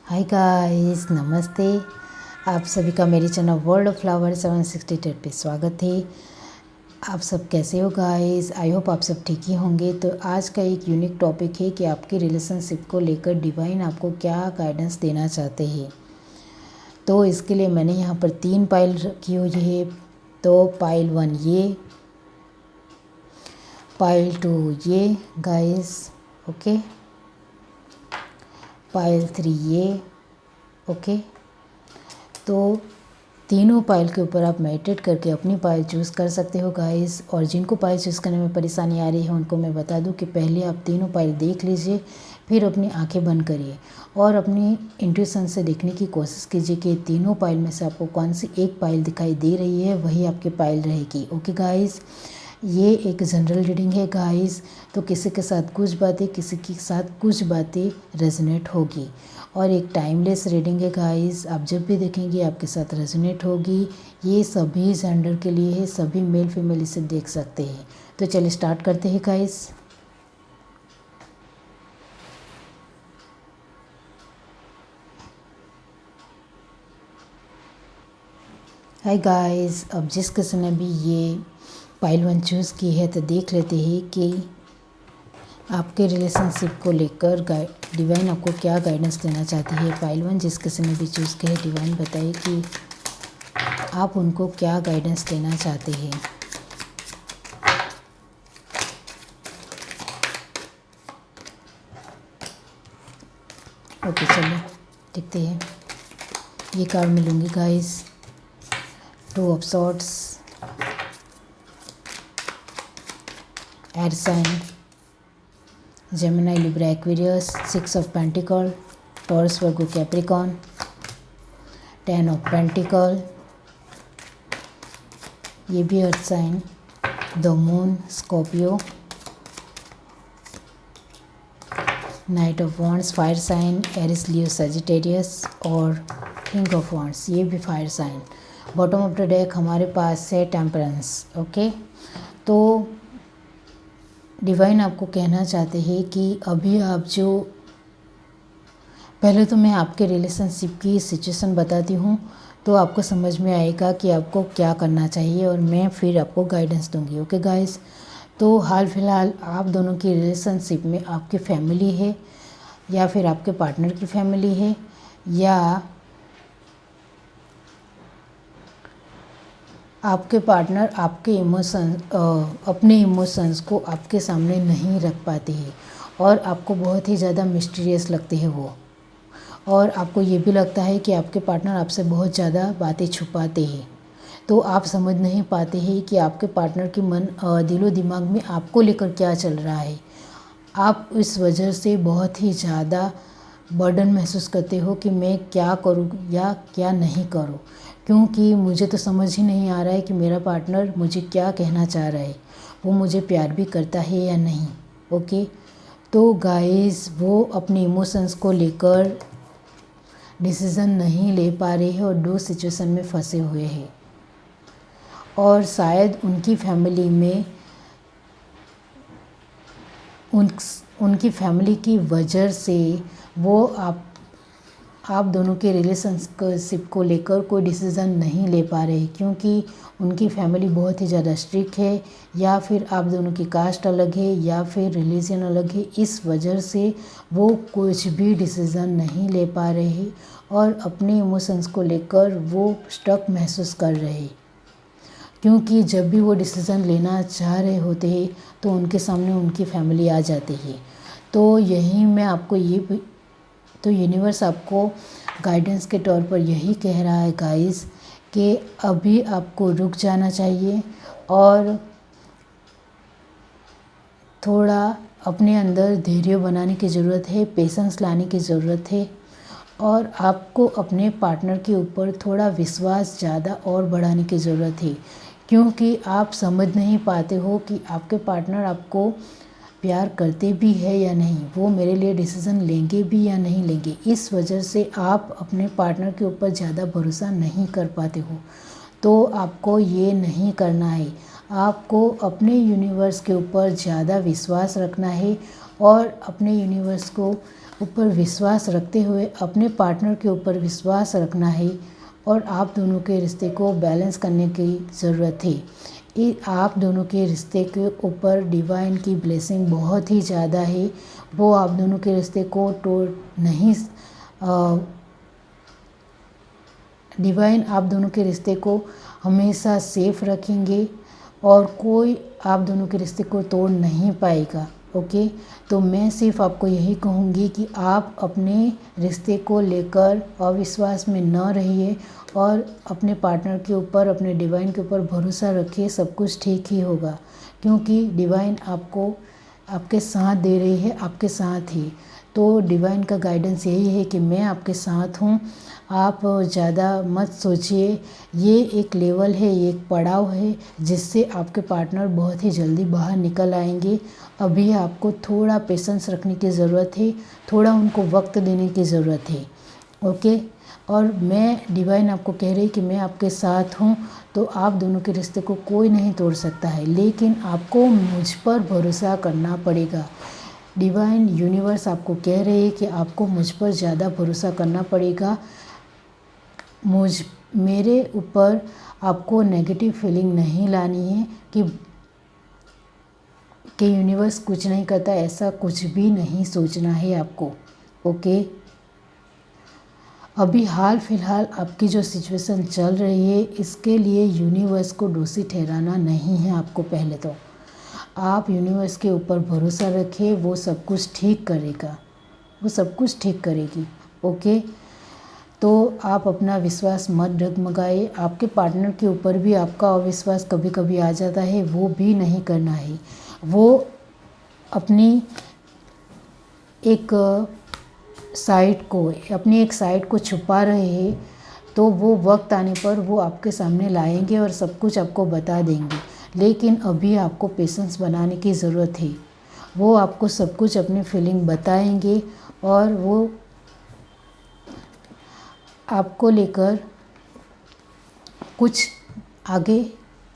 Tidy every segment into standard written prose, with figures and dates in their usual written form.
Hi guys, नमस्ते। आप सभी का मेरे चैनल वर्ल्ड ऑफ फ्लावर 768 पे स्वागत है। आप सब कैसे हो गाइस? आई होप आप सब ठीक ही होंगे। तो आज का एक यूनिक टॉपिक है कि आपके रिलेशनशिप को लेकर डिवाइन आपको क्या गाइडेंस देना चाहते हैं। तो इसके लिए मैंने यहाँ पर 3 पाइल रखी हुई है। तो पाइल 1 ये, पाइल 2 ये गाइस, ओके, पाइल 3 ये, ओके। तो तीनों पाइल के ऊपर आप मेडिटेट करके अपनी पाइल चूज़ कर सकते हो गाइस। और जिनको पाइल चूज़ करने में परेशानी आ रही है उनको मैं बता दूं कि पहले आप तीनों पाइल देख लीजिए, फिर अपनी आंखें बंद करिए और अपनी इंट्यूशन से देखने की कोशिश कीजिए कि तीनों पाइल में से आपको कौन सी एक पाइल दिखाई दे रही है, वही आपकी पाइल रहेगी। ओके गाइस, ये एक जनरल रीडिंग है गाइस। तो किसी के साथ कुछ बातें, किसी के साथ कुछ बातें रेजोनेट होगी और एक टाइमलेस रीडिंग है गाइस। आप जब भी देखेंगे आपके साथ रेजोनेट होगी। ये सभी जेंडर के लिए है, सभी मेल फीमेल इसे देख सकते हैं। तो चलिए स्टार्ट करते हैं गाइस। हाय गाइस, अब जिस किसी ने भी ये पाइल 1 चूज़ की है तो देख लेते हैं कि आपके रिलेशनशिप को लेकर डिवाइन आपको क्या गाइडेंस देना चाहती है। पाइल 1 जिस किसी ने भी चूज़ किया है, डिवाइन बताइए कि आप उनको क्या गाइडेंस देना चाहते हैं। ओके चलिए देखते हैं। ये कार्ड मिलूँगी guys, 2 of swords, air sign, Gemini, Libra, Aquarius, 6 of pentacle, Taurus, Virgo, Capricorn, 10 of pentacle, ये भी earth sign, the moon, Scorpio, knight of wands, fire sign, Aries, Leo, Sagittarius और किंग ऑफ वॉन्ड्स, ये भी fire sign. Bottom of the deck हमारे पास है temperance. Okay, तो divine आपको कहना चाहते हैं कि अभी आप जो, पहले तो मैं आपके रिलेशनशिप की सिचुएशन बताती हूँ तो आपको समझ में आएगा कि आपको क्या करना चाहिए और मैं फिर आपको गाइडेंस दूंगी। ओके गाइस, तो हाल फिलहाल आप दोनों की रिलेशनशिप में आपकी फैमिली है या फिर आपके पार्टनर की फैमिली है या आपके पार्टनर आपके अपने इमोशंस को आपके सामने नहीं रख पाते हैं और आपको बहुत ही ज़्यादा मिस्टीरियस लगते हैं वो, और आपको ये भी लगता है कि आपके पार्टनर आपसे बहुत ज़्यादा बातें छुपाते हैं। तो आप समझ नहीं पाते हैं कि आपके पार्टनर की दिलो दिमाग में आपको लेकर क्या चल रहा है। आप इस वजह से बहुत ही ज़्यादा बर्डन महसूस करते हो कि मैं क्या करूँ या क्या नहीं करूँ, क्योंकि मुझे तो समझ ही नहीं आ रहा है कि मेरा पार्टनर मुझे क्या कहना चाह रहा है, वो मुझे प्यार भी करता है या नहीं। ओके, तो गाइस वो अपने इमोशंस को लेकर डिसीज़न नहीं ले पा रहे हैं और 2 सिचुएशन में फंसे हुए हैं और शायद उनकी फैमिली में उनकी फैमिली की वजह से वो आप दोनों के रिलेशनशिप को लेकर कोई डिसीज़न नहीं ले पा रहे, क्योंकि उनकी फैमिली बहुत ही ज़्यादा स्ट्रिक्ट है या फिर आप दोनों की कास्ट अलग है या फिर रिलीजन अलग है। इस वजह से वो कुछ भी डिसीज़न नहीं ले पा रहे और अपने इमोशंस को लेकर वो स्टक महसूस कर रहे, क्योंकि जब भी वो डिसीज़न लेना चाह रहे होते हैं तो उनके सामने उनकी फैमिली आ जाती है। तो यही मैं आपको तो यूनिवर्स आपको गाइडेंस के तौर पर यही कह रहा है गाइस कि अभी आपको रुक जाना चाहिए और थोड़ा अपने अंदर धैर्य बनाने की ज़रूरत है, पेशेंस लाने की ज़रूरत है और आपको अपने पार्टनर के ऊपर थोड़ा विश्वास ज़्यादा और बढ़ाने की ज़रूरत है, क्योंकि आप समझ नहीं पाते हो कि आपके पार्टनर आपको प्यार करते भी है या नहीं, वो मेरे लिए डिसीज़न लेंगे भी या नहीं लेंगे। इस वजह से आप अपने पार्टनर के ऊपर ज़्यादा भरोसा नहीं कर पाते हो। तो आपको ये नहीं करना है, आपको अपने यूनिवर्स के ऊपर ज़्यादा विश्वास रखना है और अपने यूनिवर्स को ऊपर विश्वास रखते हुए अपने पार्टनर के ऊपर विश्वास रखना है और आप दोनों के रिश्ते को बैलेंस करने की ज़रूरत है। आप दोनों के रिश्ते के ऊपर डिवाइन की ब्लेसिंग बहुत ही ज़्यादा है। वो आप दोनों के रिश्ते को तोड़ नहीं डिवाइन आप दोनों के रिश्ते को हमेशा सेफ रखेंगे और कोई आप दोनों के रिश्ते को तोड़ नहीं पाएगा। ओके, तो मैं सिर्फ आपको यही कहूँगी कि आप अपने रिश्ते को लेकर अविश्वास में न रहिए और अपने पार्टनर के ऊपर, अपने डिवाइन के ऊपर भरोसा रखिए। सब कुछ ठीक ही होगा, क्योंकि डिवाइन आपको आपके साथ दे रही है, आपके साथ ही। तो डिवाइन का गाइडेंस यही है कि मैं आपके साथ हूँ। आप ज़्यादा मत सोचिए। ये एक लेवल है, ये एक पड़ाव है जिससे आपके पार्टनर बहुत ही जल्दी बाहर निकल आएंगे। अभी आपको थोड़ा पेशेंस रखने की ज़रूरत है, थोड़ा उनको वक्त देने की ज़रूरत है। ओके, और मैं डिवाइन आपको कह रही कि मैं आपके साथ हूँ। तो आप दोनों के रिश्ते को कोई नहीं तोड़ सकता है, लेकिन आपको मुझ पर भरोसा करना पड़ेगा। डिवाइन यूनिवर्स आपको कह रहे हैं कि आपको मुझ पर ज़्यादा भरोसा करना पड़ेगा। मेरे ऊपर आपको नेगेटिव फीलिंग नहीं लानी है कि यूनिवर्स कुछ नहीं करता, ऐसा कुछ भी नहीं सोचना है आपको। ओके, अभी हाल फिलहाल आपकी जो सिचुएशन चल रही है, इसके लिए यूनिवर्स को दोषी ठहराना नहीं है आपको। पहले तो आप यूनिवर्स के ऊपर भरोसा रखिए, वो सब कुछ ठीक करेगा, वो सब कुछ ठीक करेगी। ओके, तो आप अपना विश्वास मत डगमगाइए। आपके पार्टनर के ऊपर भी आपका अविश्वास कभी कभी आ जाता है, वो भी नहीं करना है। वो अपनी एक साइड को छुपा रहे हैं, तो वो वक्त आने पर वो आपके सामने लाएंगे और सब कुछ आपको बता देंगे। लेकिन अभी आपको पेशेंस बनाने की ज़रूरत है। वो आपको सब कुछ अपनी फीलिंग बताएंगे और वो आपको लेकर कुछ आगे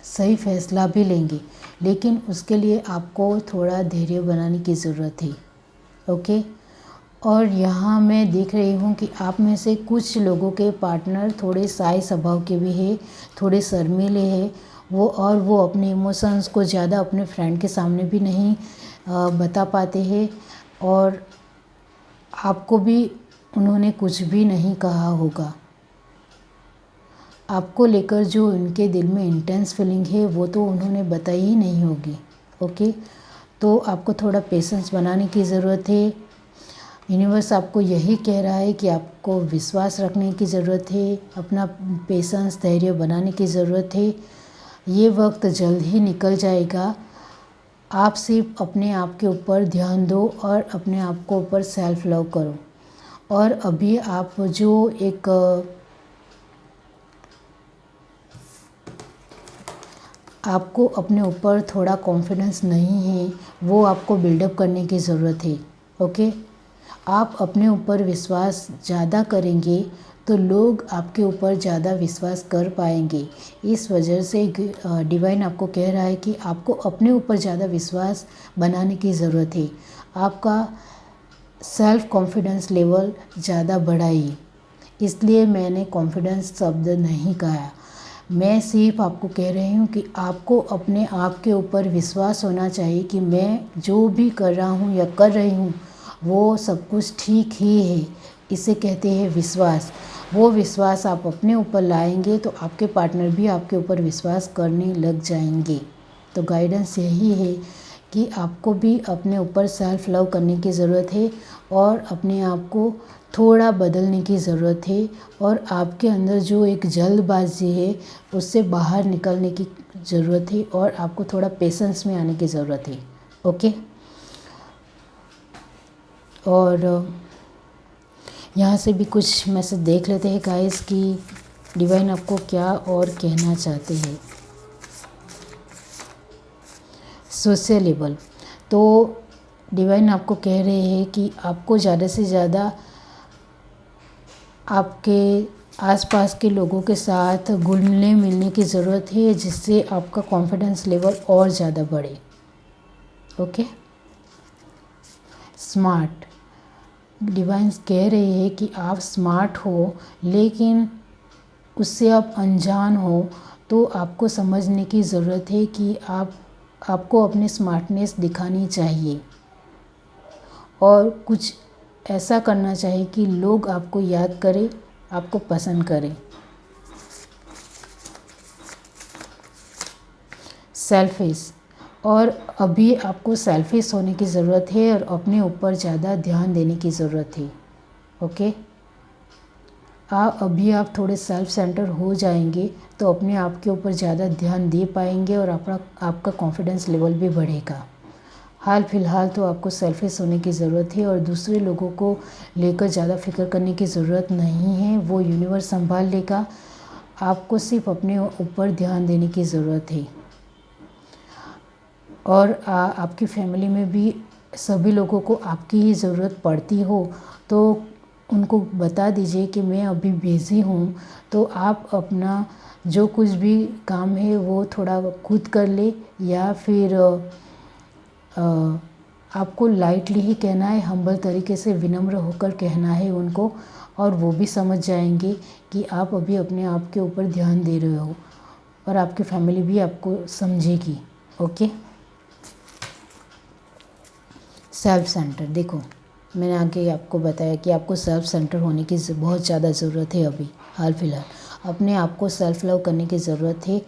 सही फैसला भी लेंगे, लेकिन उसके लिए आपको थोड़ा धैर्य बनाने की ज़रूरत है। ओके, और यहाँ मैं देख रही हूँ कि आप में से कुछ लोगों के पार्टनर थोड़े शाय स्वभाव के भी हैं, थोड़े शर्मीले हैं। वो अपने इमोशंस को ज़्यादा अपने फ्रेंड के सामने भी नहीं बता पाते हैं और आपको भी उन्होंने कुछ भी नहीं कहा होगा। आपको लेकर जो उनके दिल में इंटेंस फीलिंग है वो तो उन्होंने बताई ही नहीं होगी। ओके, तो आपको थोड़ा पेशेंस बनाने की ज़रूरत है। यूनिवर्स आपको यही कह रहा है कि आपको विश्वास रखने की ज़रूरत है, अपना पेशेंस धैर्य बनाने की ज़रूरत है। ये वक्त जल्द ही निकल जाएगा। आप सिर्फ अपने आप के ऊपर ध्यान दो और अपने आप को ऊपर सेल्फ लव करो। और अभी आप जो एक आपको अपने ऊपर थोड़ा कॉन्फिडेंस नहीं है, वो आपको बिल्डअप करने की ज़रूरत है। ओके, आप अपने ऊपर विश्वास ज़्यादा करेंगे तो लोग आपके ऊपर ज़्यादा विश्वास कर पाएंगे। इस वजह से डिवाइन आपको कह रहा है कि आपको अपने ऊपर ज़्यादा विश्वास बनाने की ज़रूरत है। आपका सेल्फ कॉन्फिडेंस लेवल ज़्यादा बढ़ाइए। इसलिए मैंने कॉन्फिडेंस शब्द नहीं कहा, मैं सिर्फ आपको कह रही हूँ कि आपको अपने आप के ऊपर विश्वास होना चाहिए कि मैं जो भी कर रहा हूँ या कर रही हूँ वो सब कुछ ठीक ही है। इसे कहते हैं विश्वास। वो विश्वास आप अपने ऊपर लाएंगे तो आपके पार्टनर भी आपके ऊपर विश्वास करने लग जाएंगे। तो गाइडेंस यही है कि आपको भी अपने ऊपर सेल्फ लव करने की ज़रूरत है और अपने आप को थोड़ा बदलने की ज़रूरत है और आपके अंदर जो एक जल्दबाजी है उससे बाहर निकलने की ज़रूरत है और आपको थोड़ा पेशेंस में आने की ज़रूरत है। ओके, और यहाँ से भी कुछ मैसेज देख लेते हैं गाइस कि डिवाइन आपको क्या और कहना चाहते हैं। सोशलेबल, तो डिवाइन आपको कह रहे हैं कि आपको ज़्यादा से ज़्यादा आपके आसपास के लोगों के साथ घुलने मिलने की ज़रूरत है, जिससे आपका कॉन्फिडेंस लेवल और ज़्यादा बढ़े। ओके, स्मार्ट, डिवाइन्स कह रहे हैं कि आप स्मार्ट हो, लेकिन उससे आप अनजान हो, तो आपको समझने की ज़रूरत है कि आपको अपनी स्मार्टनेस दिखानी चाहिए और कुछ ऐसा करना चाहिए कि लोग आपको याद करें, आपको पसंद करें। सेल्फिश, और अभी आपको सेल्फिश होने की ज़रूरत है और अपने ऊपर ज़्यादा ध्यान देने की ज़रूरत है। ओके, अभी आप थोड़े सेल्फ सेंटर हो जाएंगे तो अपने आप के ऊपर ज़्यादा ध्यान दे पाएंगे और आपका कॉन्फिडेंस लेवल भी बढ़ेगा। हाल फिलहाल तो आपको सेल्फिश होने की ज़रूरत है और दूसरे लोगों को लेकर ज़्यादा फिक्र करने की ज़रूरत नहीं है, वो यूनिवर्स संभाल लेगा। आपको सिर्फ अपने ऊपर ध्यान देने की ज़रूरत है। और आपकी फैमिली में भी सभी लोगों को आपकी ही ज़रूरत पड़ती हो तो उनको बता दीजिए कि मैं अभी बिज़ी हूँ, तो आप अपना जो कुछ भी काम है वो थोड़ा खुद कर ले, या फिर आपको लाइटली ही कहना है, हम्बल तरीके से विनम्र होकर कहना है उनको, और वो भी समझ जाएंगे कि आप अभी अपने आप के ऊपर ध्यान दे रहे हो, और आपकी फैमिली भी आपको समझेगी। ओके, सेल्फ सेंटर, देखो मैंने आगे आपको बताया कि आपको सेल्फ सेंटर होने की बहुत ज़्यादा ज़रूरत है। अभी हाल फिलहाल अपने आप को सेल्फ लव करने की ज़रूरत है,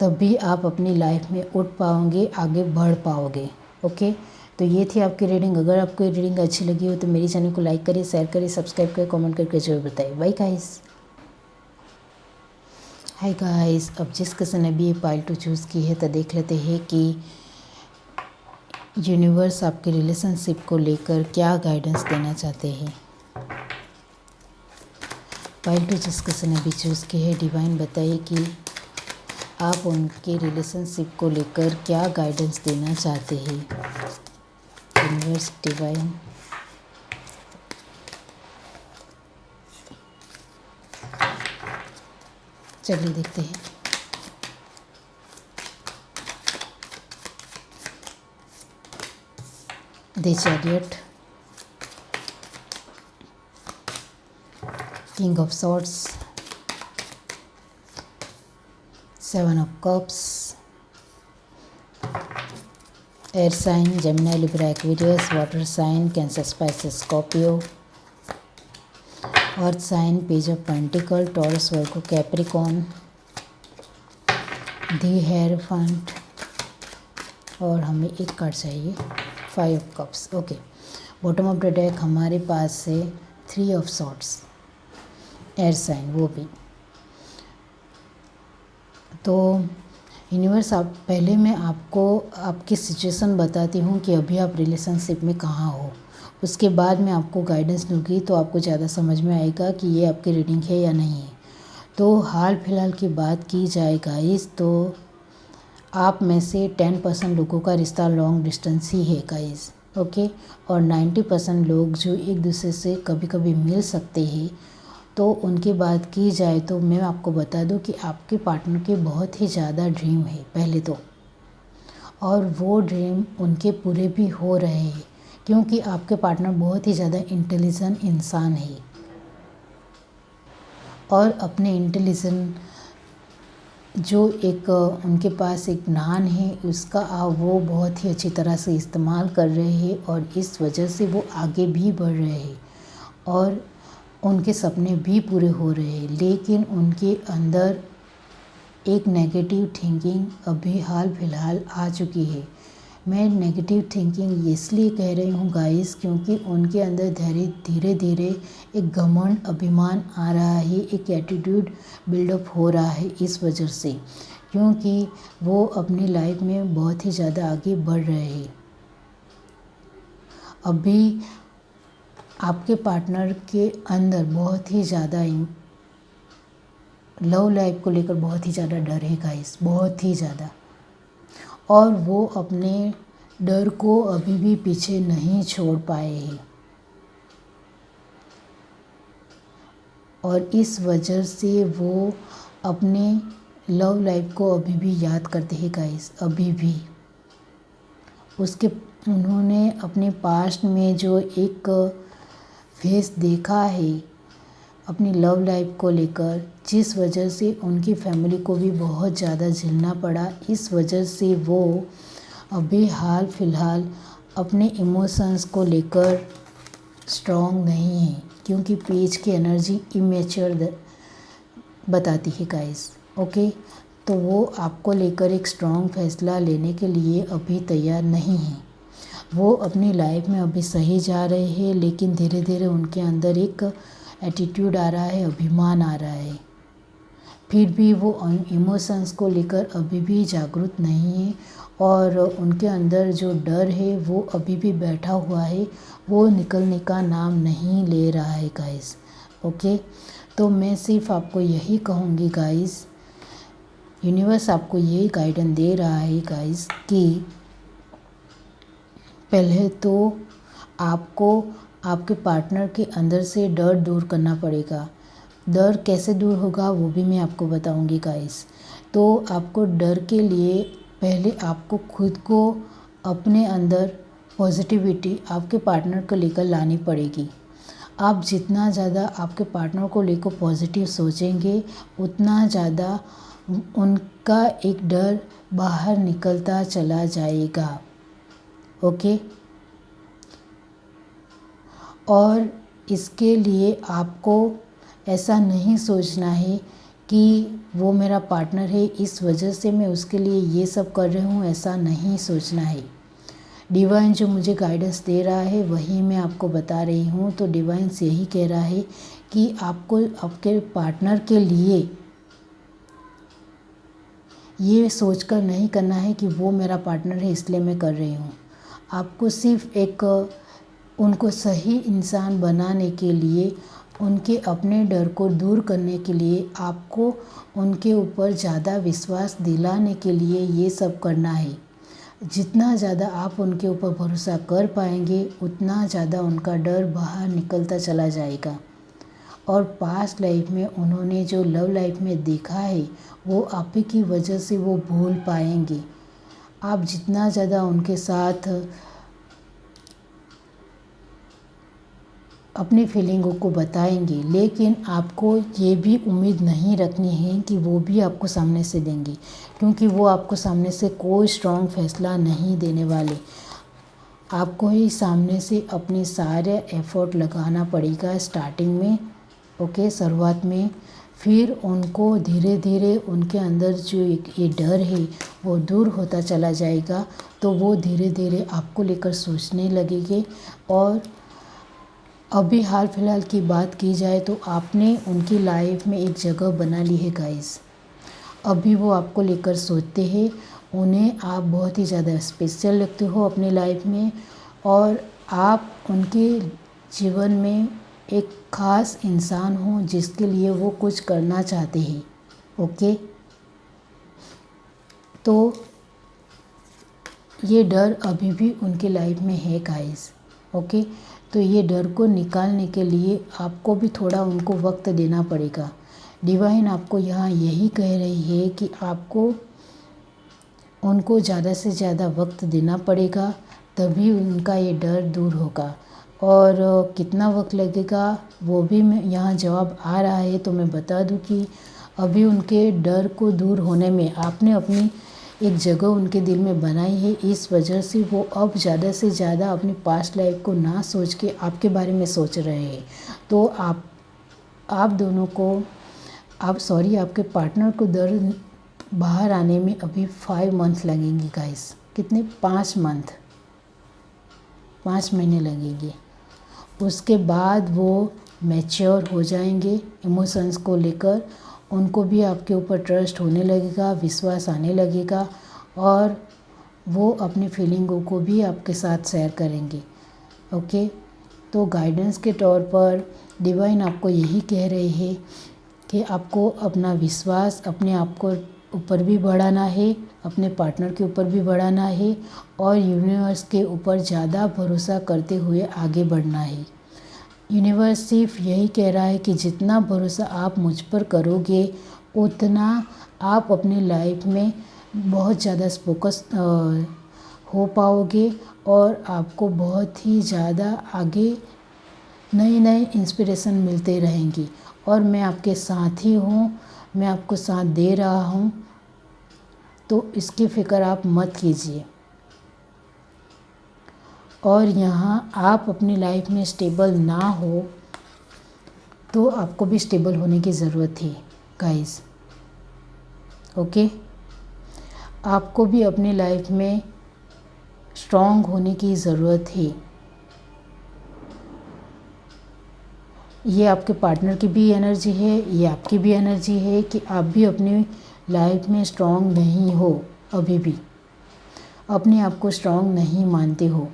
तभी आप अपनी लाइफ में उठ पाओगे, आगे बढ़ पाओगे। ओके, तो ये थी आपकी रीडिंग। अगर आपको ये रीडिंग अच्छी लगी हो तो मेरी चैनल को लाइक करिए, शेयर करिए, सब्सक्राइब करिए, कमेंट करके जरूर बताइए। Bye guys. हाय गाइस, अब जिस किसी ने भी ये पाइल टू चूज़ की है तो देख लेते हैं कि यूनिवर्स आपके रिलेशनशिप को लेकर क्या गाइडेंस देना चाहते हैं। पाइल टू जिस किसी ने भी चूज़ की है, डिवाइन बताइए कि आप उनके रिलेशनशिप को लेकर क्या गाइडेंस देना चाहते हैं। यूनिवर्स, डिवाइन, चलिए देखते हैं। The chariot, king of swords, 7 of cups, air sign Gemini, Libra, Aquarius, water sign Cancer, Pisces, Scorpio, earth sign page of pentacle, Taurus, Virgo, Capricorn, the hierophant, और हमें एक कार्ड चाहिए 5 of cups. Okay, bottom of the deck हमारे पास है 3 of swords, air sign वो भी। तो यूनिवर्स, आप पहले मैं आपको आपकी सिचुएशन बताती हूँ कि अभी आप रिलेशनशिप में कहाँ हो, उसके बाद मैं आपको गाइडेंस दूँगी तो आपको ज़्यादा समझ में आएगा कि ये आपकी रीडिंग है या नहीं है। तो हाल फिलहाल की बात की जाए गाइस, तो आप में से 10% लोगों का रिश्ता लॉन्ग डिस्टेंस ही है गाइस। ओके, और 90% लोग जो एक दूसरे से कभी कभी मिल सकते हैं। तो उनकी बात की जाए तो मैं आपको बता दूं कि आपके पार्टनर के बहुत ही ज़्यादा ड्रीम है पहले तो, और वो ड्रीम उनके पूरे भी हो रहे हैं, क्योंकि आपके पार्टनर बहुत ही ज़्यादा इंटेलिजेंट इंसान है और अपने इंटेलिजेंट जो एक उनके पास एक ज्ञान है उसका वो बहुत ही अच्छी तरह से इस्तेमाल कर रहे हैं, और इस वजह से वो आगे भी बढ़ रहे हैं और उनके सपने भी पूरे हो रहे हैं। लेकिन उनके अंदर एक नेगेटिव थिंकिंग अभी हाल फिलहाल आ चुकी है। मैं नेगेटिव थिंकिंग इसलिए कह रही हूँ गाइस, क्योंकि उनके अंदर धीरे धीरे एक घमंड, अभिमान आ रहा है, एक एटीट्यूड बिल्डअप हो रहा है इस वजह से, क्योंकि वो अपनी लाइफ में बहुत ही ज़्यादा आगे बढ़ रहे हैं। अभी आपके पार्टनर के अंदर बहुत ही ज़्यादा लव लाइफ को लेकर बहुत ही ज़्यादा डर है गाइस, बहुत ही ज़्यादा, और वो अपने डर को अभी भी पीछे नहीं छोड़ पाए हैं, और इस वजह से वो अपने लव लाइफ को अभी भी याद करते हैं गाइस, अभी भी। उन्होंने अपने पास्ट में जो एक फेस देखा है अपनी लव लाइफ को लेकर, जिस वजह से उनकी फैमिली को भी बहुत ज़्यादा झेलना पड़ा। इस वजह से वो अभी हाल फिलहाल अपने इमोशंस को लेकर स्ट्रॉन्ग नहीं है, क्योंकि पेज की एनर्जी इमेच्योर बताती है गाइस। ओके, तो वो आपको लेकर एक स्ट्रॉन्ग फैसला लेने के लिए अभी तैयार नहीं है। वो अपनी लाइफ में अभी सही जा रहे हैं, लेकिन धीरे धीरे उनके अंदर एक एटीट्यूड आ रहा है, अभिमान आ रहा है। फिर भी वो इमोशंस को लेकर अभी भी जागरूक नहीं है, और उनके अंदर जो डर है वो अभी भी बैठा हुआ है, वो निकलने का नाम नहीं ले रहा है गाइस। ओके, तो मैं सिर्फ आपको यही कहूँगी गाइस, यूनिवर्स आपको यही गाइडेंस दे रहा है गाइस कि पहले तो आपको आपके पार्टनर के अंदर से डर दूर करना पड़ेगा। डर कैसे दूर होगा वो भी मैं आपको बताऊंगी गाइस। तो आपको डर के लिए पहले आपको खुद को अपने अंदर पॉजिटिविटी आपके पार्टनर को लेकर लानी पड़ेगी। आप जितना ज़्यादा आपके पार्टनर को लेकर पॉजिटिव सोचेंगे, उतना ज़्यादा उनका एक डर बाहर निकलता चला जाएगा। ओके, और इसके लिए आपको ऐसा नहीं सोचना है कि वो मेरा पार्टनर है इस वजह से मैं उसके लिए ये सब कर रही हूँ, ऐसा नहीं सोचना है। डिवाइन जो मुझे गाइडेंस दे रहा है वही मैं आपको बता रही हूँ। तो डिवाइन यही कह रहा है कि आपको आपके पार्टनर के लिए ये सोचकर नहीं करना है कि वो मेरा पार्टनर है इसलिए मैं कर रही हूँ। आपको सिर्फ एक उनको सही इंसान बनाने के लिए, उनके अपने डर को दूर करने के लिए, आपको उनके ऊपर ज़्यादा विश्वास दिलाने के लिए ये सब करना है। जितना ज़्यादा आप उनके ऊपर भरोसा कर पाएंगे, उतना ज़्यादा उनका डर बाहर निकलता चला जाएगा। और पास्ट लाइफ में उन्होंने जो लव लाइफ में देखा है वो आप ही की वजह से वो भूल पाएंगे। आप जितना ज़्यादा उनके साथ अपनी फीलिंगों को बताएंगे, लेकिन आपको ये भी उम्मीद नहीं रखनी है कि वो भी आपको सामने से देंगे, क्योंकि वो आपको सामने से कोई स्ट्रॉन्ग फैसला नहीं देने वाले। आपको ही सामने से अपने सारे एफर्ट लगाना पड़ेगा स्टार्टिंग में। ओके, शुरुआत में। फिर उनको धीरे धीरे उनके अंदर जो ये डर है वो दूर होता चला जाएगा, तो वो धीरे धीरे आपको लेकर सोचने लगेंगे। और अभी हाल फिलहाल की बात की जाए तो आपने उनकी लाइफ में एक जगह बना ली है गाइस। अभी वो आपको लेकर सोचते हैं, उन्हें आप बहुत ही ज़्यादा स्पेशल लगते हो अपनी लाइफ में, और आप उनके जीवन में एक ख़ास इंसान हो जिसके लिए वो कुछ करना चाहते हैं। ओके, तो ये डर अभी भी उनके लाइफ में है गाइस। ओके, तो ये डर को निकालने के लिए आपको भी थोड़ा उनको वक्त देना पड़ेगा। डिवाइन आपको यहाँ यही कह रही है कि आपको उनको ज़्यादा से ज़्यादा वक्त देना पड़ेगा, तभी उनका ये डर दूर होगा। और कितना वक्त लगेगा वो भी मैं यहाँ जवाब आ रहा है, तो मैं बता दूँ कि अभी उनके डर को दूर होने में आपने अपनी एक जगह उनके दिल में बनाई है। इस वजह से वो अब ज़्यादा से ज़्यादा अपनी पास्ट लाइफ को ना सोच के आपके बारे में सोच रहे हैं। तो आप दोनों को आपके पार्टनर को डर बाहर आने में अभी 5 मंथ लगेंगे गाइस। कितने? 5 मंथ, 5 महीने लगेंगे। उसके बाद वो मैच्योर हो जाएंगे इमोशंस को लेकर। उनको भी आपके ऊपर ट्रस्ट होने लगेगा, विश्वास आने लगेगा, और वो अपनी फीलिंगों को भी आपके साथ शेयर करेंगे। ओके, तो गाइडेंस के तौर पर डिवाइन आपको यही कह रहे हैं कि आपको अपना विश्वास अपने आप को ऊपर भी बढ़ाना है, अपने पार्टनर के ऊपर भी बढ़ाना है, और यूनिवर्स के ऊपर ज़्यादा भरोसा करते हुए आगे बढ़ना है। यूनिवर्स सिर्फ यही कह रहा है कि जितना भरोसा आप मुझ पर करोगे, उतना आप अपनी लाइफ में बहुत ज़्यादा फोकस हो पाओगे, और आपको बहुत ही ज़्यादा आगे नई नई इंस्पिरेशन मिलते रहेंगी और मैं आपके साथ ही हूँ, मैं आपको साथ दे रहा हूँ, तो इसकी फ़िक्र आप मत कीजिए। और यहाँ आप अपनी लाइफ में स्टेबल ना हो तो आपको भी स्टेबल होने की ज़रूरत है गाइस, ओके। आपको भी अपनी लाइफ में स्ट्रॉन्ग होने की ज़रूरत है। ये आपके पार्टनर की भी एनर्जी है, ये आपकी भी एनर्जी है कि आप भी अपनी लाइफ में स्ट्रॉन्ग नहीं हो, अभी भी अपने आप को स्ट्रॉन्ग नहीं मानते हो।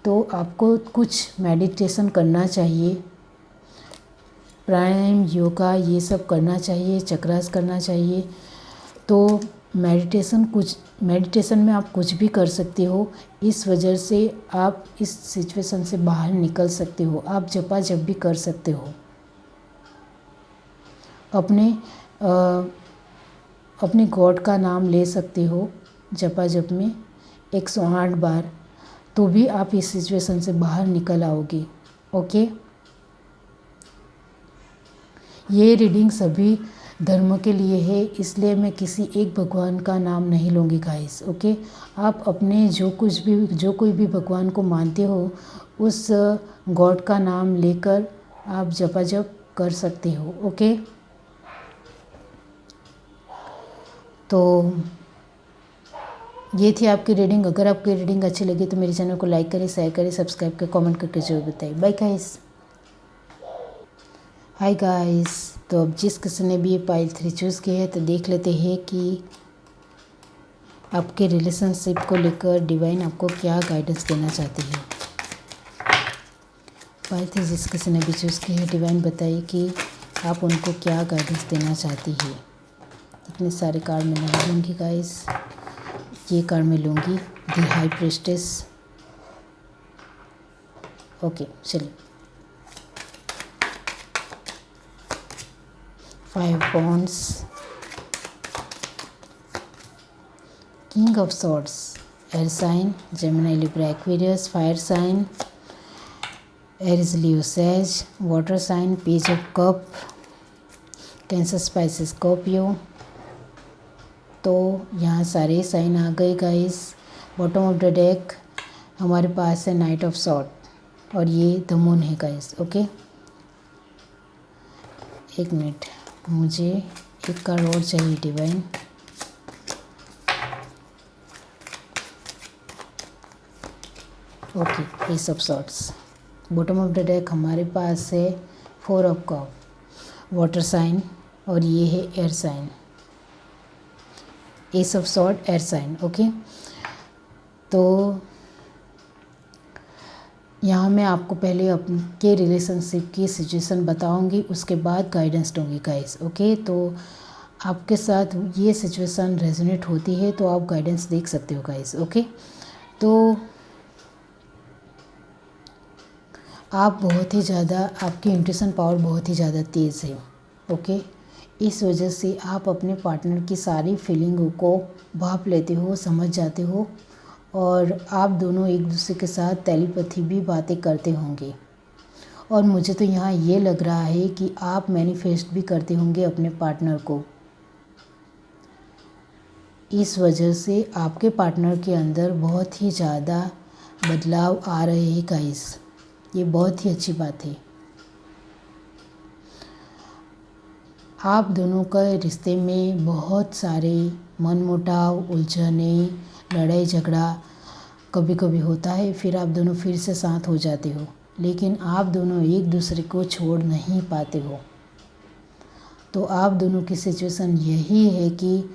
तो आपको कुछ मेडिटेशन करना चाहिए, प्राणायाम, योगा ये सब करना चाहिए, चक्रास करना चाहिए। तो मेडिटेशन में आप कुछ भी कर सकते हो। इस वजह से आप इस सिचुएशन से बाहर निकल सकते हो। आप जपा जप भी कर सकते हो, अपने गॉड का नाम ले सकते हो जपा जप में 108 बार, तो भी आप इस सिचुएशन से बाहर निकल आओगे, ओके। ये रीडिंग सभी धर्म के लिए है, इसलिए मैं किसी एक भगवान का नाम नहीं लूँगी गाइस, ओके। आप अपने जो कोई भी भगवान को मानते हो उस गॉड का नाम लेकर आप जपा जप कर सकते हो, ओके। तो ये थी आपकी रीडिंग। अगर आपकी रीडिंग अच्छी लगी तो मेरे चैनल को लाइक करें, शेयर करें, सब्सक्राइब करें, कमेंट करके जरूर बताइए। Bye guys. Hi guys. तो अब जिस किसी ने भी ये पाइल 3 चूज़ की है तो देख लेते हैं कि आपके रिलेशनशिप को लेकर डिवाइन आपको क्या गाइडेंस देना चाहती है। पाइल 3 जिस किसी ने भी चूज़ की है, डिवाइन बताइए कि आप उनको क्या गाइडेंस देना चाहती है। इतने सारे कार्ड मैं नहीं लूँगी गाइस, ये कार्ड मैं लूँगी, द हाई प्रीस्टेस, ओके। चलिए, 5 wands, King of Swords, air sign, Gemini, Libra, Aquarius, fire sign, Aries, Leo, Sag, water sign, Page of Cup, Cancer, Pisces, Scorpio। तो यहाँ सारे साइन आ गए guys. Bottom of the deck हमारे पास है night of sword और ये the moon है गाइस, ओके। एक मिनट, मुझे एक कार्ड और चाहिए divine. Okay, S of swords. Bottom of the deck हमारे पास है 4 ऑफ कप, वाटर साइन, और ये है air sign, ace of sword, air sign, okay. तो यहाँ मैं आपको पहले आपके रिलेशनशिप की सिचुएशन बताऊंगी, उसके बाद गाइडेंस दूंगी गाइस, ओके। तो आपके साथ ये सिचुएशन रेजोनेट होती है तो आप गाइडेंस देख सकते हो गाइस, ओके। तो आप बहुत ही ज़्यादा, आपकी इंट्यूशन पावर बहुत ही ज़्यादा तेज़ है, ओके। इस वजह से आप अपने पार्टनर की सारी फीलिंगों को भाप लेते हो, समझ जाते हो, और आप दोनों एक दूसरे के साथ टेलीपैथी भी बातें करते होंगे। और मुझे तो यहाँ ये लग रहा है कि आप मैनिफेस्ट भी करते होंगे अपने पार्टनर को। इस वजह से आपके पार्टनर के अंदर बहुत ही ज़्यादा बदलाव आ रहे हैं गाइस, ये बहुत ही अच्छी बात है। आप दोनों का रिश्ते में बहुत सारे मनमुटाव, उलझने, लड़ाई झगड़ा कभी कभी होता है, फिर आप दोनों फिर से साथ हो जाते हो, लेकिन आप दोनों एक दूसरे को छोड़ नहीं पाते हो। तो आप दोनों की सिचुएशन यही है कि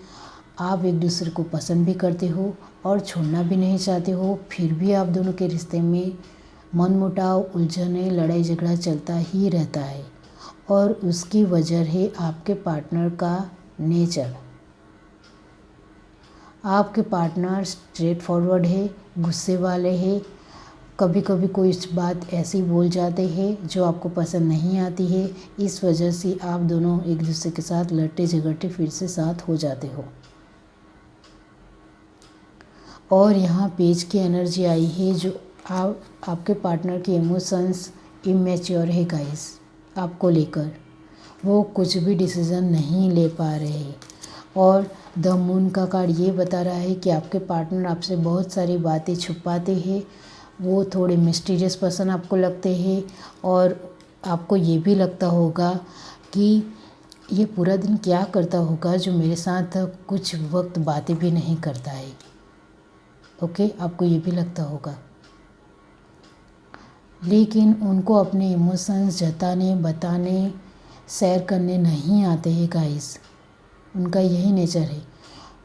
आप एक दूसरे को पसंद भी करते हो और छोड़ना भी नहीं चाहते हो, फिर भी आप दोनों के रिश्ते में मनमुटाव, उलझने, लड़ाई झगड़ा चलता ही रहता है। और उसकी वजह है आपके पार्टनर का नेचर। आपके पार्टनर स्ट्रेट फॉरवर्ड है, गुस्से वाले हैं, कभी कभी कोई बात ऐसी बोल जाते हैं जो आपको पसंद नहीं आती है। इस वजह से आप दोनों एक दूसरे के साथ लड़ते झगड़ते फिर से साथ हो जाते हो। और यहाँ पेज की एनर्जी आई है जो आपके पार्टनर के इमोशंस इमेच्योर है गाइस आपको लेकर। वो कुछ भी डिसीज़न नहीं ले पा रहे। और द मून का कार्ड ये बता रहा है कि आपके पार्टनर आपसे बहुत सारी बातें छुपाते हैं। वो थोड़े मिस्टीरियस पर्सन आपको लगते हैं और आपको ये भी लगता होगा कि ये पूरा दिन क्या करता होगा जो मेरे साथ कुछ वक्त बातें भी नहीं करता है। ओके, आपको ये भी लगता होगा, लेकिन उनको अपने इमोशंस जताने, बताने, शेयर करने नहीं आते हैं गाइस। उनका यही नेचर है।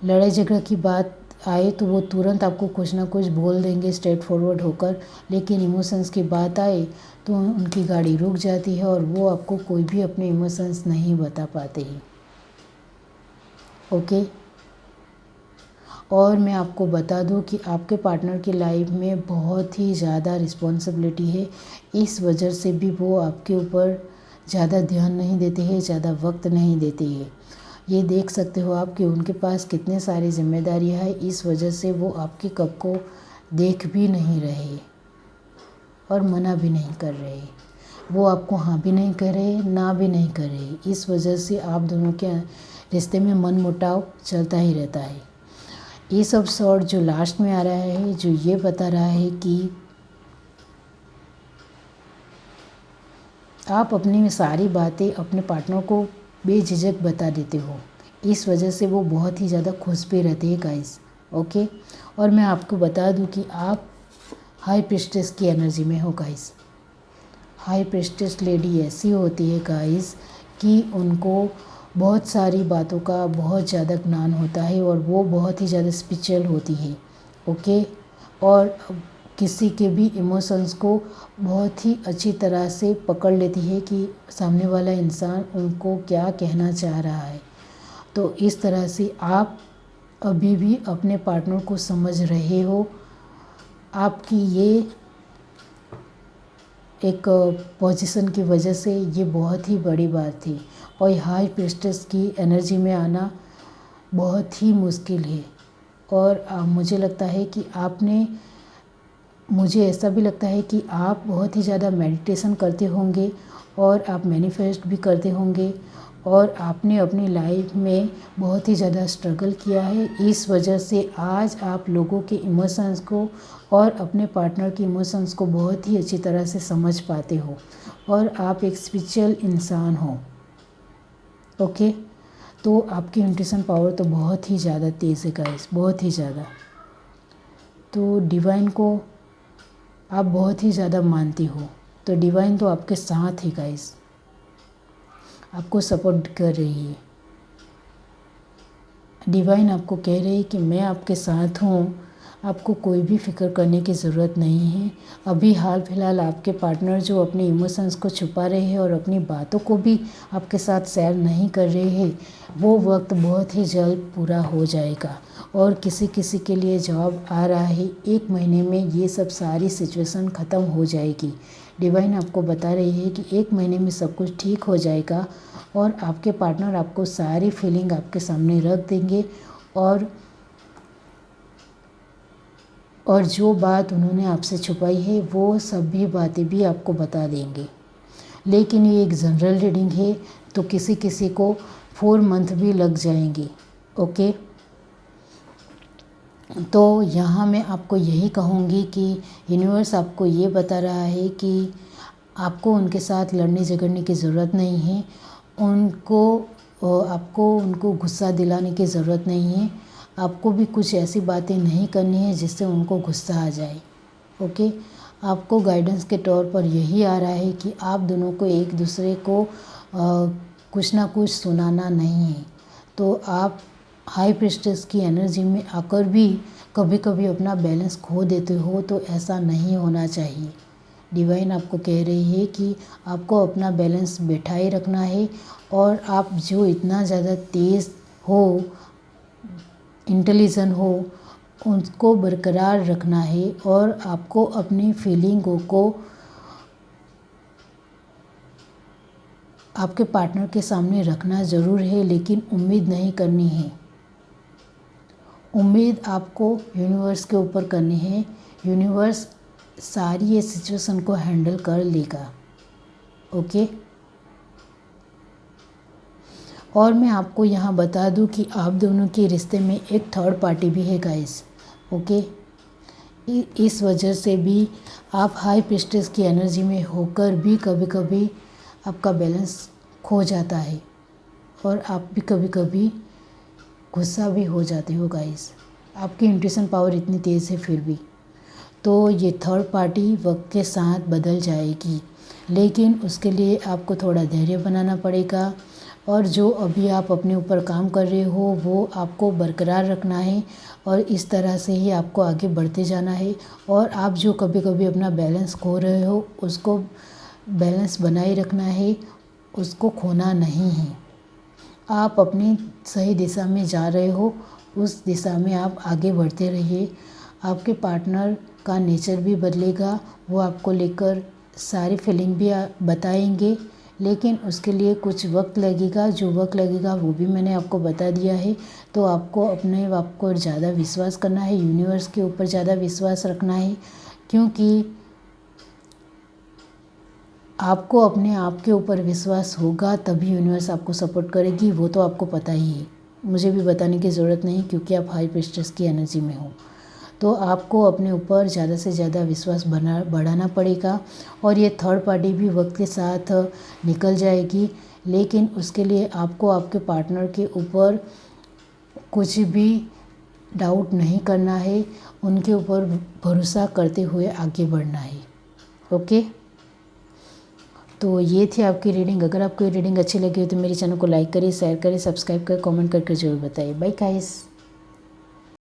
लड़ाई झगड़ा की बात आए तो वो तुरंत आपको कुछ ना कुछ बोल देंगे स्ट्रेट फॉरवर्ड होकर, लेकिन इमोशंस की बात आए तो उनकी गाड़ी रुक जाती है और वो आपको कोई भी अपने इमोशंस नहीं बता पाते हैं। ओके, और मैं आपको बता दूं कि आपके पार्टनर की लाइफ में बहुत ही ज़्यादा रिस्पॉन्सिबिलिटी है। इस वजह से भी वो आपके ऊपर ज़्यादा ध्यान नहीं देते हैं, ज़्यादा वक्त नहीं देते हैं। ये देख सकते हो आप कि उनके पास कितने सारी जिम्मेदारियां हैं। इस वजह से वो आपके कप को देख भी नहीं रहे और मना भी नहीं कर रहे। वो आपको हाँ भी नहीं कर रहे, ना भी नहीं कर रहे। इस वजह से आप दोनों के रिश्ते में मन मुटाव चलता ही रहता है। ये सब शॉर्ट जो लास्ट में आ रहा है, जो ये बता रहा है कि आप अपनी सारी बातें अपने पार्टनर को बेझिझक बता देते हो। इस वजह से वो बहुत ही ज़्यादा खुश भी रहते हैं गाइस। ओके, और मैं आपको बता दूं कि आप हाई प्रीस्टेस की एनर्जी में हो गाइस। हाई प्रीस्टेस लेडी ऐसी होती है गाइस कि उनको बहुत सारी बातों का बहुत ज़्यादा ज्ञान होता है और वो बहुत ही ज़्यादा स्पिरिचुअल होती है। ओके, और किसी के भी इमोशंस को बहुत ही अच्छी तरह से पकड़ लेती है कि सामने वाला इंसान उनको क्या कहना चाह रहा है। तो इस तरह से आप अभी भी अपने पार्टनर को समझ रहे हो। आपकी ये एक पोजीशन की वजह से ये बहुत ही बड़ी बात थी और हाई प्रीस्टेस की एनर्जी में आना बहुत ही मुश्किल है। और मुझे लगता है कि मुझे ऐसा भी लगता है कि आप बहुत ही ज़्यादा मेडिटेशन करते होंगे और आप मैनिफेस्ट भी करते होंगे और आपने अपनी लाइफ में बहुत ही ज़्यादा स्ट्रगल किया है। इस वजह से आज आप लोगों के इमोशंस को और अपने पार्टनर के इमोशंस को बहुत ही अच्छी तरह से समझ पाते हो और आप एक स्पिरिचुअल इंसान हो। ओके, तो आपकी इंट्यूशन पावर तो बहुत ही ज़्यादा तेज़ है गाइस, बहुत ही ज़्यादा। तो डिवाइन को आप बहुत ही ज़्यादा मानती हो, तो डिवाइन तो आपके साथ ही गाइस, आपको सपोर्ट कर रही है। डिवाइन आपको कह रही है कि मैं आपके साथ हूँ, आपको कोई भी फिक्र करने की ज़रूरत नहीं है। अभी हाल फिलहाल आपके पार्टनर जो अपने इमोशंस को छुपा रहे हैं और अपनी बातों को भी आपके साथ शेयर नहीं कर रहे हैं, वो वक्त बहुत ही जल्द पूरा हो जाएगा और किसी किसी के लिए जवाब आ रहा है। 1 महीने में ये सब सारी सिचुएशन ख़त्म हो जाएगी। डिवाइन आपको बता रही है कि 1 महीने में सब कुछ ठीक हो जाएगा और आपके पार्टनर आपको सारी फीलिंग आपके सामने रख देंगे और जो बात उन्होंने आपसे छुपाई है वो सभी बातें भी आपको बता देंगे। लेकिन ये एक जनरल रीडिंग है, तो किसी किसी को 4 मंथ भी लग जाएंगे। ओके, तो यहाँ मैं आपको यही कहूँगी कि यूनिवर्स आपको ये बता रहा है कि आपको उनके साथ लड़ने झगड़ने की ज़रूरत नहीं है। आपको उनको गुस्सा दिलाने की ज़रूरत नहीं है। आपको भी कुछ ऐसी बातें नहीं करनी है जिससे उनको गुस्सा आ जाए। ओके, आपको गाइडेंस के तौर पर यही आ रहा है कि आप दोनों को एक दूसरे को कुछ ना कुछ सुनाना नहीं है। तो आप हाई प्रीस्टेस की एनर्जी में आकर भी कभी कभी अपना बैलेंस खो देते हो, तो ऐसा नहीं होना चाहिए। डिवाइन आपको कह रही है कि आपको अपना बैलेंस बैठाए रखना है और आप जो इतना ज़्यादा तेज़ हो, इंटेलिजेंट हो, उनको बरकरार रखना है और आपको अपनी फीलिंगों को आपके पार्टनर के सामने रखना ज़रूर है, लेकिन उम्मीद नहीं करनी है। उम्मीद आपको यूनिवर्स के ऊपर करनी है। यूनिवर्स सारी ये सिचुएशन को हैंडल कर लेगा। ओके। और मैं आपको यहाँ बता दूँ कि आप दोनों के रिश्ते में एक थर्ड पार्टी भी है गाइस। ओके। इस वजह से भी आप हाई प्रीस्टेस की एनर्जी में होकर भी कभी कभी आपका बैलेंस खो जाता है और आप भी कभी कभी गुस्सा भी हो जाते हो गाइस। आपकी इंट्यूशन पावर इतनी तेज़ है फिर भी। तो ये थर्ड पार्टी वक्त के साथ बदल जाएगी, लेकिन उसके लिए आपको थोड़ा धैर्य बनाना पड़ेगा और जो अभी आप अपने ऊपर काम कर रहे हो वो आपको बरकरार रखना है और इस तरह से ही आपको आगे बढ़ते जाना है। और आप जो कभी कभी अपना बैलेंस खो रहे हो उसको बैलेंस बनाए रखना है, उसको खोना नहीं है। आप अपनी सही दिशा में जा रहे हो, उस दिशा में आप आगे बढ़ते रहिए। आपके पार्टनर का नेचर भी बदलेगा, वो आपको लेकर सारी फीलिंग भी बताएंगे, लेकिन उसके लिए कुछ वक्त लगेगा। जो वक्त लगेगा वो भी मैंने आपको बता दिया है। तो आपको अपने आप को ज़्यादा विश्वास करना है, यूनिवर्स के ऊपर ज़्यादा विश्वास रखना है, क्योंकि आपको अपने आप के ऊपर विश्वास होगा तभी यूनिवर्स आपको सपोर्ट करेगी। वो तो आपको पता ही है, मुझे भी बताने की ज़रूरत नहीं, क्योंकि आप हाई प्रीस्टेस की एनर्जी में हो। तो आपको अपने ऊपर ज़्यादा से ज़्यादा विश्वास बढ़ाना पड़ेगा। और ये थर्ड पार्टी भी वक्त के साथ निकल जाएगी, लेकिन उसके लिए आपको आपके पार्टनर के ऊपर कुछ भी डाउट नहीं करना है, उनके ऊपर भरोसा करते हुए आगे बढ़ना है। ओके। तो ये थी आपकी रीडिंग। अगर आपको ये रीडिंग अच्छी लगी हो तो मेरे चैनल को लाइक करिए, शेयर करिए, सब्सक्राइब करिए, कमेंट करके जरूर बताइए। Bye guys.